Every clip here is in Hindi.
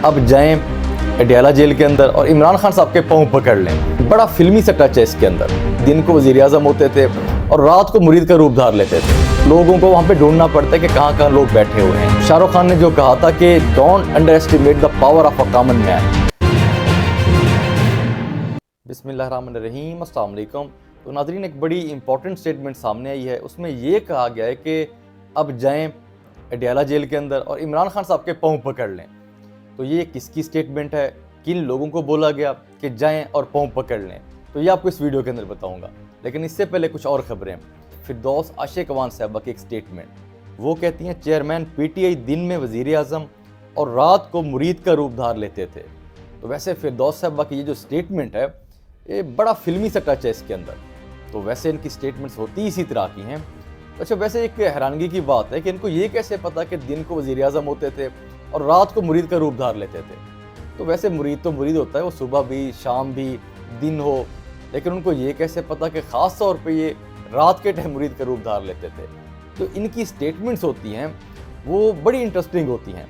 अब जाएं अडयाला जेल के अंदर और इमरान खान साहब के पाँव पकड़ लें। बड़ा फिल्मी सा टच है इसके अंदर। दिन को वज़ीर आज़म होते थे और रात को मुरीद का रूप धार लेते थे। लोगों को वहाँ पे ढूंढना पड़ता है कि कहाँ कहाँ लोग बैठे हुए हैं। शाहरुख खान ने जो कहा था कि don't under estimate the power of a common man. बिस्मिल्लाहिर्रहमानिर्रहीम, अस्सलाम वालेकुम। तो नाज़रीन, एक बड़ी इंपॉर्टेंट स्टेटमेंट सामने आई है। उसमें ये कहा गया है कि अब जाएं अडयाला जेल के अंदर और इमरान खान साहब के पाँव पकड़ लें। तो ये किसकी स्टेटमेंट है, किन लोगों को बोला गया कि जाएं और पाँव पकड़ लें, तो ये आपको इस वीडियो के अंदर बताऊंगा। लेकिन इससे पहले कुछ और खबरें। फिरदौस आशिक अवान साहबा की एक स्टेटमेंट, वो कहती हैं चेयरमैन पीटीआई दिन में वज़ीर आज़म और रात को मुरीद का रूप धार लेते थे। तो वैसे फिरदौस साहबा की ये जो स्टेटमेंट है, ये बड़ा फिल्मी सा टच है इसके अंदर। तो वैसे इनकी स्टेटमेंट्स होती इसी तरह की हैं। अच्छा, वैसे एक हैरानगी की बात है कि इनको ये कैसे पता कि दिन को वज़ीर आज़म होते थे और रात को मुरीद का रूप धार लेते थे। तो वैसे मुरीद तो मुरीद होता है, वो सुबह भी, शाम भी, दिन हो, लेकिन उनको ये कैसे पता कि ख़ास तौर पे ये रात के टाइम मुरीद का रूप धार लेते थे। तो इनकी स्टेटमेंट्स होती हैं वो बड़ी इंटरेस्टिंग होती हैं।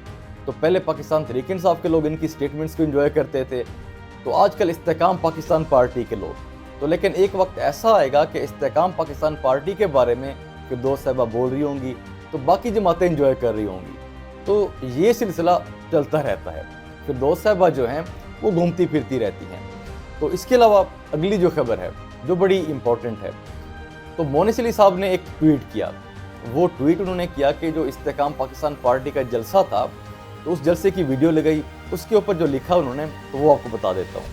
तो पहले पाकिस्तान तहरीक इंसाफ के लोग इनकी स्टेटमेंट्स को एंजॉय करते थे, तो आजकल इस्तेकाम पाकिस्तान पार्टी के लोग। तो लेकिन एक वक्त ऐसा आएगा कि इस्तेकाम पाकिस्तान पार्टी के बारे में फिरदौस साहबा बोल रही होंगी तो बाकी जमातें एंजॉय कर रही होंगी। तो ये सिलसिला चलता रहता है। फिरदौस साहबा जो हैं वो घूमती फिरती रहती हैं। तो इसके अलावा अगली जो खबर है जो बड़ी इंपॉर्टेंट है, तो मोनिस अली साहब ने एक ट्वीट किया। वो ट्वीट उन्होंने किया कि जो इस्तेकाम पाकिस्तान पार्टी का जलसा था, तो उस जलसे की वीडियो लगाई। उसके ऊपर जो लिखा उन्होंने, तो वो आपको बता देता हूँ।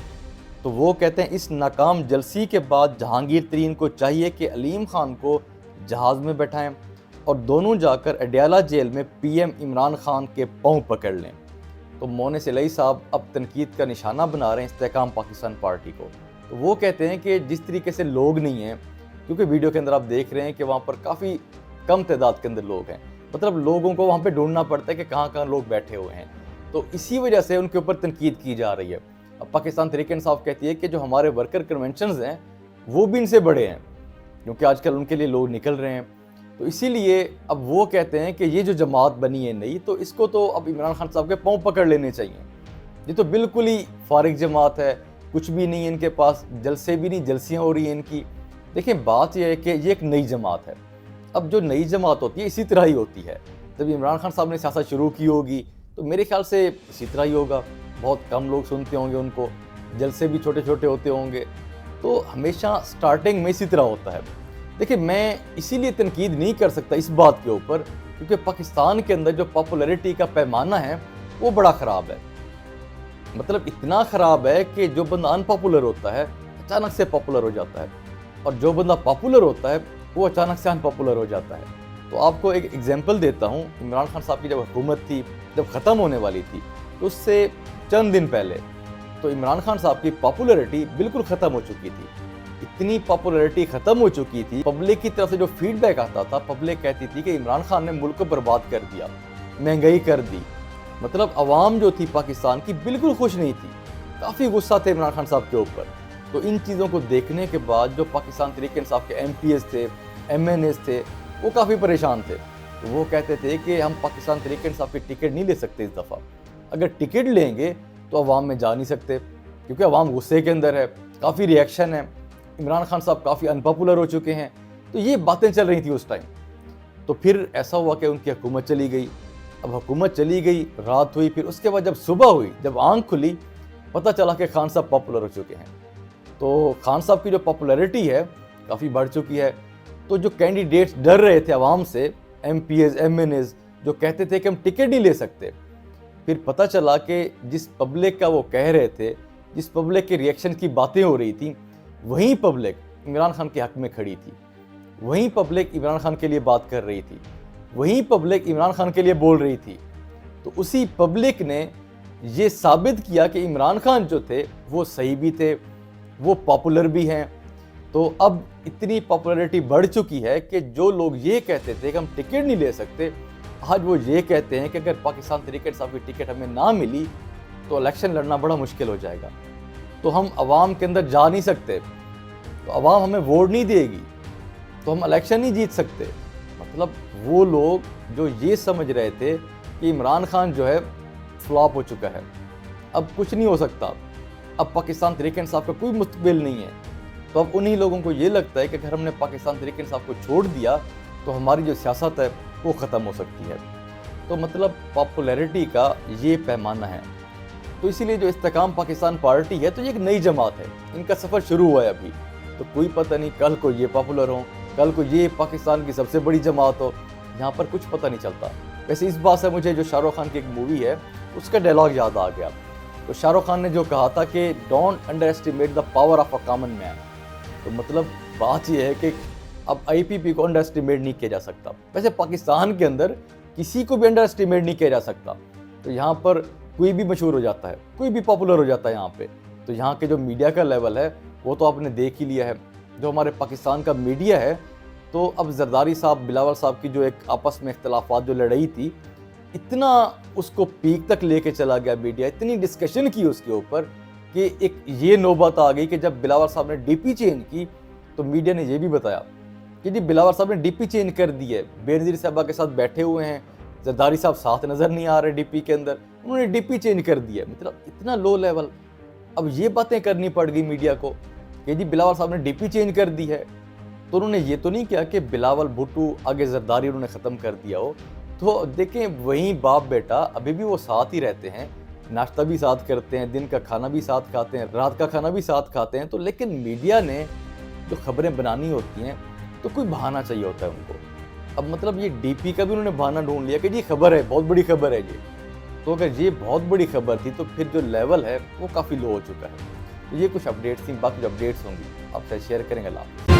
तो वो कहते हैं, इस नाकाम जलसी के बाद जहांगीर तरीन को चाहिए कि अलीम खान को जहाज़ में बैठाएं और दोनों जाकर अडयाला जेल में पीएम इमरान खान के पाँव पकड़ लें। तो मोनिस अली साहब अब तनकीद का निशाना बना रहे हैं इस्तेकाम पाकिस्तान पार्टी को। तो वो कहते हैं कि जिस तरीके से लोग नहीं हैं, क्योंकि वीडियो के अंदर आप देख रहे हैं कि वहाँ पर काफ़ी कम तादाद के अंदर लोग हैं, मतलब लोगों को वहाँ पे ढूंढना पड़ता है कि कहाँ कहाँ लोग बैठे हुए हैं। तो इसी वजह से उनके ऊपर तनकीद की जा रही है। अब पाकिस्तान तहरीक इंसाफ कहती है कि जो हमारे वर्कर कन्वेंशंस हैं वो भी इनसे बड़े हैं, क्योंकि आजकल उनके लिए लोग निकल रहे हैं। तो इसीलिए अब वो कहते हैं कि ये जो जमात बनी है नई, तो इसको तो अब इमरान खान साहब के पाँव पकड़ लेने चाहिए। ये तो बिल्कुल ही फारिग जमात है, कुछ भी नहीं है इनके पास, जलसे भी नहीं, जलसियाँ हो रही हैं इनकी। देखिए, बात यह है कि ये एक नई जमात है। अब जो नई जमात होती है इसी तरह ही होती है। जब इमरान खान साहब ने सियासत शुरू की होगी तो मेरे ख्याल से इसी तरह ही होगा। बहुत कम लोग सुनते होंगे उनको, जलसे भी छोटे छोटे होते होंगे। तो हमेशा स्टार्टिंग में इसी तरह होता है। देखिए, मैं इसीलिए तनकीद नहीं कर सकता इस बात के ऊपर, क्योंकि पाकिस्तान के अंदर जो पॉपुलैरिटी का पैमाना है वो बड़ा ख़राब है। मतलब इतना ख़राब है कि जो बंदा अनपॉपुलर होता है अचानक से पॉपुलर हो जाता है, और जो बंदा पॉपुलर होता है वो अचानक से अनपॉपुलर हो जाता है। तो आपको एक एग्जांपल देता हूँ। इमरान खान साहब की जब हुकूमत थी, जब ख़त्म होने वाली थी, तो उससे चंद दिन पहले तो इमरान खान साहब की पॉपुलैरिटी बिल्कुल ख़त्म हो चुकी थी। इतनी पॉपुलैरिटी ख़त्म हो चुकी थी, पब्लिक की तरफ से जो फीडबैक आता था, पब्लिक कहती थी कि इमरान खान ने मुल्क को बर्बाद कर दिया, महंगाई कर दी। मतलब आवाम जो थी पाकिस्तान की बिल्कुल खुश नहीं थी, काफ़ी गुस्सा थे इमरान खान साहब के ऊपर। तो इन चीज़ों को देखने के बाद जो पाकिस्तान तहरीक इंसाफ के MPs थे, MNAs थे, वो काफ़ी परेशान थे। तो वो कहते थे कि हम पाकिस्तान तहरीक इंसाफ की टिकट नहीं ले सकते इस दफ़ा। अगर टिकट लेंगे तो अवाम में जा नहीं सकते, क्योंकि अवाम गुस्से के अंदर है, काफ़ी रिएक्शन है, इमरान खान साहब काफ़ी अनपॉपुलर हो चुके हैं। तो ये बातें चल रही थी उस टाइम। तो फिर ऐसा हुआ कि उनकी हुकूमत चली गई। अब हुकूमत चली गई, रात हुई, फिर उसके बाद जब सुबह हुई, जब आंख खुली, पता चला कि खान साहब पॉपुलर हो चुके हैं। तो खान साहब की जो पॉपुलैरिटी है काफ़ी बढ़ चुकी है। तो जो कैंडिडेट्स डर रहे थे आवाम से, MPs, MNAs, जो कहते थे कि हम टिकट नहीं ले सकते, फिर पता चला कि जिस पब्लिक का वो कह रहे थे, जिस पब्लिक के रिएक्शन की बातें हो रही थी, वहीं पब्लिक इमरान खान के हक में खड़ी थी, वहीं पब्लिक इमरान खान के लिए बात कर रही थी, वहीं पब्लिक इमरान खान के लिए बोल रही थी। तो उसी पब्लिक ने ये साबित किया कि इमरान खान जो थे वो सही भी थे, वो पॉपुलर भी हैं। तो अब इतनी पॉपुलैरिटी बढ़ चुकी है कि जो लोग ये कहते थे कि हम टिकट नहीं ले सकते, आज वो ये कहते हैं कि अगर पाकिस्तान तहरीक इंसाफ की टिकट हमें ना मिली तो इलेक्शन लड़ना बड़ा मुश्किल हो जाएगा, तो हम आवाम के अंदर जा नहीं सकते, तो आवाम हमें वोट नहीं देगी, तो हम इलेक्शन नहीं जीत सकते। मतलब वो लोग जो ये समझ रहे थे कि इमरान खान जो है फ्लॉप हो चुका है, अब कुछ नहीं हो सकता, अब पाकिस्तान तहरीक इंसाफ का कोई मुस्तकबिल नहीं है। तो अब उन्हीं लोगों को ये लगता है कि अगर हमने पाकिस्तान तहरीक इंसाफ को छोड़ दिया तो हमारी जो सियासत है वो ख़त्म हो सकती है। तो मतलब पॉपुलैरिटी का ये पैमाना है। तो इसीलिए जो इस्तेकाम पाकिस्तान पार्टी है तो ये एक नई जमात है, इनका सफ़र शुरू हुआ है अभी। तो कोई पता नहीं कल को ये पॉपुलर हो, कल को ये पाकिस्तान की सबसे बड़ी जमात हो, यहाँ पर कुछ पता नहीं चलता। वैसे इस बात से मुझे जो शाहरुख खान की एक मूवी है उसका डायलॉग याद आ गया। तो शाहरुख खान ने जो कहा था कि don't under estimate the power of a common man. तो मतलब बात यह है कि अब IPP को अंडर एस्टिमेट नहीं किया जा सकता। वैसे पाकिस्तान के अंदर किसी को भी अंडर एस्टिमेट नहीं किया जा सकता। तो यहाँ पर कोई भी मशहूर हो जाता है, कोई भी पॉपुलर हो जाता है यहाँ पे। तो यहाँ के जो मीडिया का लेवल है वो तो आपने देख ही लिया है। जो हमारे पाकिस्तान का मीडिया है, तो अब जरदारी साहब बिलावल साहब की जो एक आपस में इख्तलाफात जो लड़ाई थी, इतना उसको पीक तक लेके चला गया मीडिया, इतनी डिस्कशन की उसके ऊपर कि एक ये नौबत आ गई कि जब बिलावल साहब ने DP चेंज की तो मीडिया ने ये भी बताया कि जी बिलावल साहब ने DP चेंज कर दी है, बेनज़ीर साहबा के साथ बैठे हुए हैं, जरदारी साहब साथ नज़र नहीं आ रहे DP के अंदर, उन्होंने DP चेंज कर दिया। मतलब इतना लो लेवल। अब ये बातें करनी पड़ गई मीडिया को कि जी बिलावल साहब ने DP चेंज कर दी है। तो उन्होंने ये तो नहीं किया कि बिलावल भुट्टो आगे जरदारी उन्होंने ख़त्म कर दिया हो। तो देखें वहीं बाप बेटा अभी भी वो साथ ही रहते हैं, नाश्ता भी साथ करते हैं, दिन का खाना भी साथ खाते हैं, रात का खाना भी साथ खाते हैं। तो लेकिन मीडिया ने जो खबरें बनानी होती हैं तो कोई बहाना चाहिए होता है उनको। अब मतलब ये DP का भी उन्होंने बहाना ढूंढ लिया कि ये खबर है, बहुत बड़ी खबर है ये। तो अगर ये बहुत बड़ी खबर थी तो फिर जो लेवल है वो काफ़ी लो हो चुका है। तो ये कुछ अपडेट्स थी, बाकी जो अपडेट्स होंगी आपसे शेयर करेंगे। लाभ।